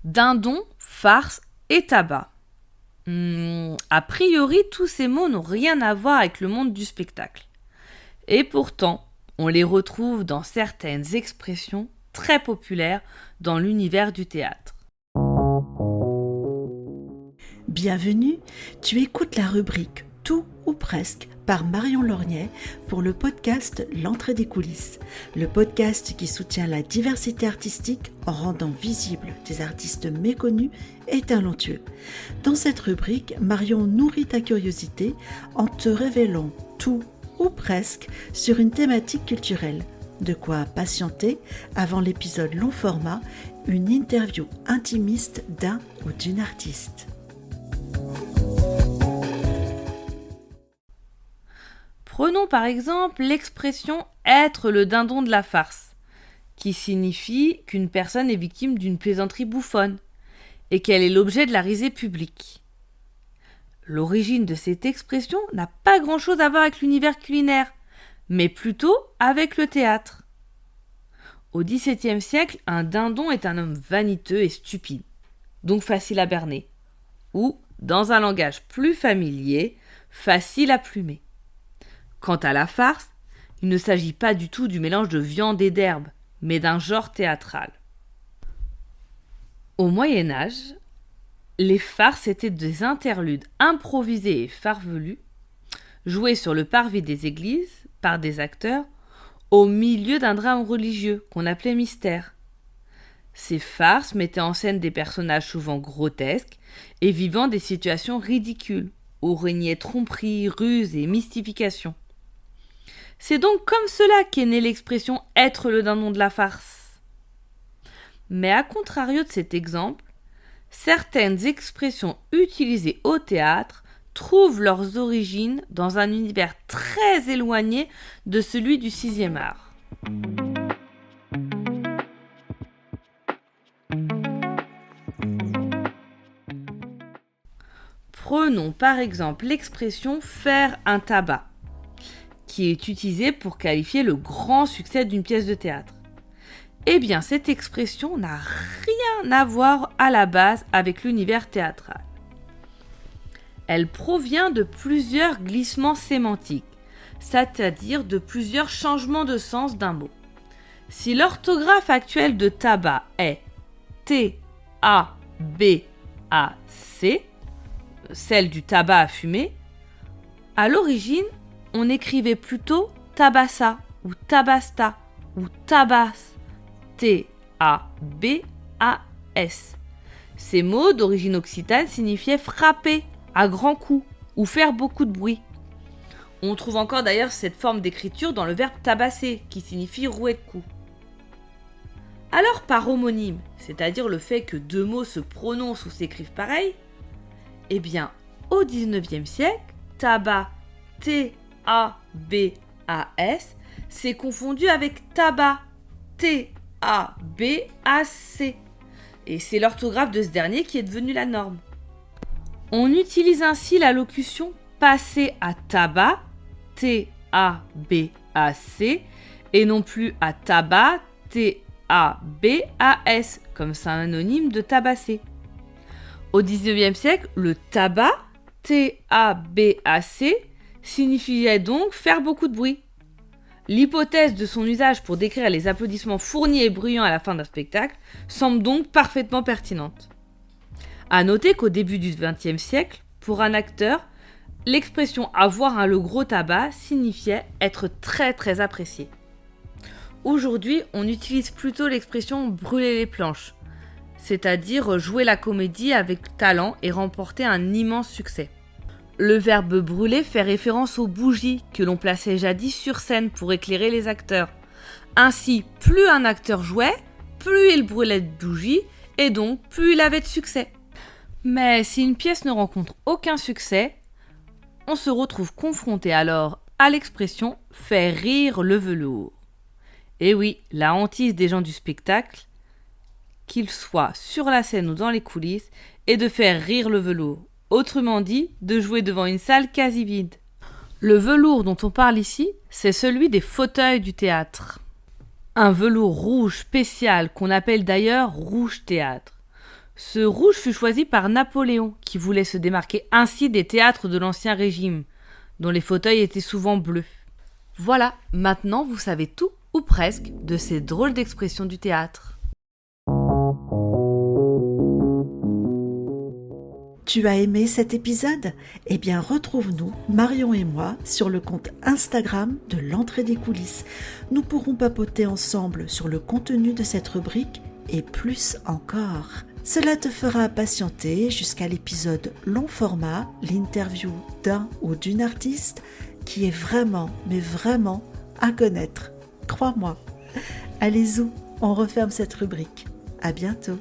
Dindon, farce et tabac. A priori, tous ces mots n'ont rien à voir avec le monde du spectacle. Et pourtant, on les retrouve dans certaines expressions très populaires dans l'univers du théâtre. Bienvenue, tu écoutes la rubrique Tout ou presque par Marion Lorgnay pour le podcast L'entrée des coulisses, le podcast qui soutient la diversité artistique en rendant visibles des artistes méconnus et talentueux. Dans cette rubrique, Marion nourrit ta curiosité en te révélant tout ou presque sur une thématique culturelle. De quoi patienter avant l'épisode long format, une interview intimiste d'un ou d'une artiste. Prenons par exemple l'expression « être le dindon de la farce », qui signifie qu'une personne est victime d'une plaisanterie bouffonne et qu'elle est l'objet de la risée publique. L'origine de cette expression n'a pas grand-chose à voir avec l'univers culinaire, mais plutôt avec le théâtre. Au XVIIe siècle, un dindon est un homme vaniteux et stupide, donc facile à berner, ou, dans un langage plus familier, facile à plumer. Quant à la farce, il ne s'agit pas du tout du mélange de viande et d'herbe, mais d'un genre théâtral. Au Moyen-Âge, les farces étaient des interludes improvisés et farfelus, joués sur le parvis des églises par des acteurs, au milieu d'un drame religieux qu'on appelait mystère. Ces farces mettaient en scène des personnages souvent grotesques et vivant des situations ridicules, où régnaient tromperie, ruse et mystification. C'est donc comme cela qu'est née l'expression « être le dindon de la farce ». Mais à contrario de cet exemple, certaines expressions utilisées au théâtre trouvent leurs origines dans un univers très éloigné de celui du sixième art. Prenons par exemple l'expression « faire un tabac », qui est utilisée pour qualifier le grand succès d'une pièce de théâtre. Eh bien, cette expression n'a rien à voir à la base avec l'univers théâtral. Elle provient de plusieurs glissements sémantiques, c'est-à-dire de plusieurs changements de sens d'un mot. Si l'orthographe actuelle de tabac est T-A-B-A-C, celle du tabac à fumer, à l'origine, on écrivait plutôt tabassa ou tabasta ou tabas, T-A-B-A-S. Ces mots d'origine occitane signifiaient frapper à grands coups ou faire beaucoup de bruit. On trouve encore d'ailleurs cette forme d'écriture dans le verbe tabasser qui signifie rouer de coups. Alors par homonyme, c'est-à-dire le fait que deux mots se prononcent ou s'écrivent pareil, eh bien au XIXe siècle, tabac, T-A-B-A-S, c'est confondu avec tabac, T-A-B-A-C. Et c'est l'orthographe de ce dernier qui est devenue la norme. On utilise ainsi la locution passer à tabac, T-A-B-A-C, et non plus à tabac, T-A-B-A-S, comme synonyme de tabasser. Au XIXe siècle, le tabac, T-A-B-A-C, signifiait donc faire beaucoup de bruit. L'hypothèse de son usage pour décrire les applaudissements fournis et bruyants à la fin d'un spectacle semble donc parfaitement pertinente. À noter qu'au début du XXe siècle, pour un acteur, l'expression avoir le gros tabac signifiait être très très apprécié. Aujourd'hui, on utilise plutôt l'expression brûler les planches, c'est-à-dire jouer la comédie avec talent et remporter un immense succès. Le verbe brûler fait référence aux bougies que l'on plaçait jadis sur scène pour éclairer les acteurs. Ainsi, plus un acteur jouait, plus il brûlait de bougies et donc plus il avait de succès. Mais si une pièce ne rencontre aucun succès, on se retrouve confronté alors à l'expression « faire rire le velours ». Et oui, la hantise des gens du spectacle, qu'ils soient sur la scène ou dans les coulisses, est de faire rire le velours. Autrement dit, de jouer devant une salle quasi vide. Le velours dont on parle ici, c'est celui des fauteuils du théâtre. Un velours rouge spécial qu'on appelle d'ailleurs rouge théâtre. Ce rouge fut choisi par Napoléon, qui voulait se démarquer ainsi des théâtres de l'Ancien Régime, dont les fauteuils étaient souvent bleus. Voilà, maintenant vous savez tout, ou presque, de ces drôles d'expressions du théâtre. Tu as aimé cet épisode ? Eh bien, retrouve-nous, Marion et moi, sur le compte Instagram de l'entrée des coulisses. Nous pourrons papoter ensemble sur le contenu de cette rubrique et plus encore. Cela te fera patienter jusqu'à l'épisode long format, l'interview d'un ou d'une artiste qui est vraiment, mais vraiment à connaître. Crois-moi. Allez-y, on referme cette rubrique. À bientôt.